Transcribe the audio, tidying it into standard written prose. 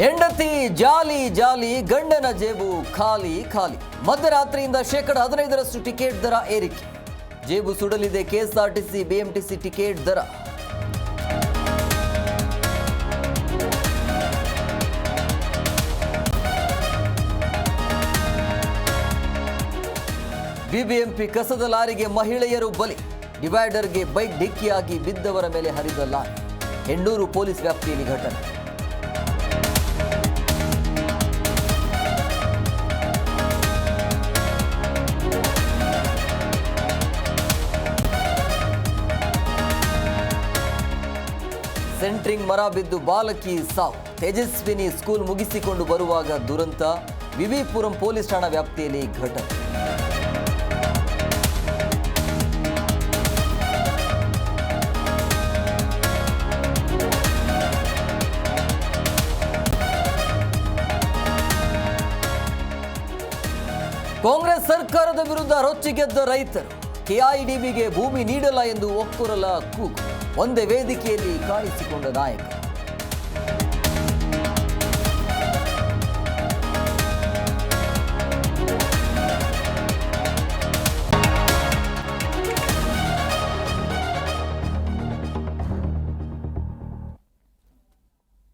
ಹೆಂಡತಿ ಜಾಲಿ ಜಾಲಿ, ಗಂಡನ ಜೇಬು ಖಾಲಿ ಖಾಲಿ. ಮಧ್ಯರಾತ್ರಿಯಿಂದ 15% ಟಿಕೆಟ್ ದರ ಏರಿಕೆ. ಜೇಬು ಸುಡಲಿದೆ ಕೆಎಸ್ಆರ್ಟಿಸಿ ಬಿಎಂಟಿಸಿ ಟಿಕೆಟ್ ದರ. ಬಿಬಿಎಂಪಿ ಕಸದ ಲಾರಿಗೆ ಮಹಿಳೆಯರು ಬಲಿ. ಡಿವೈಡರ್ಗೆ ಬೈಕ್ ಡಿಕ್ಕಿಯಾಗಿ ಬಿದ್ದವರ ಮೇಲೆ ಹರಿದ ಲಾರಿ. ಹೆಣ್ಣೂರು ಪೊಲೀಸ್ ವ್ಯಾಪ್ತಿಯಲ್ಲಿ ಘಟನೆ. ಸೆಂಟ್ರಿಂಗ್ ಮರ ಬಿದ್ದು ಬಾಲಕಿ ಸಾವು. ತೇಜಸ್ವಿನಿ ಸ್ಕೂಲ್ ಮುಗಿಸಿಕೊಂಡು ಬರುವಾಗ ದುರಂತ. ವಿವಿಪುರಂ ಪೊಲೀಸ್ ಠಾಣಾ ವ್ಯಾಪ್ತಿಯಲ್ಲಿ ಘಟನೆ. ಕಾಂಗ್ರೆಸ್ ಸರ್ಕಾರದ ವಿರುದ್ಧ ರೊಚ್ಚಿಗೆದ್ದ ರೈತರು. ಕೆಐಡಿಬಿಗೆ ಭೂಮಿ ನೀಡಲ್ಲ ಎಂದು ಒಕ್ಕೂರಲ ಕೂಗು. ಒಂದೇ ವೇದಿಕೆಯಲ್ಲಿ ಕಾಣಿಸಿಕೊಂಡ ನಾಯಕ.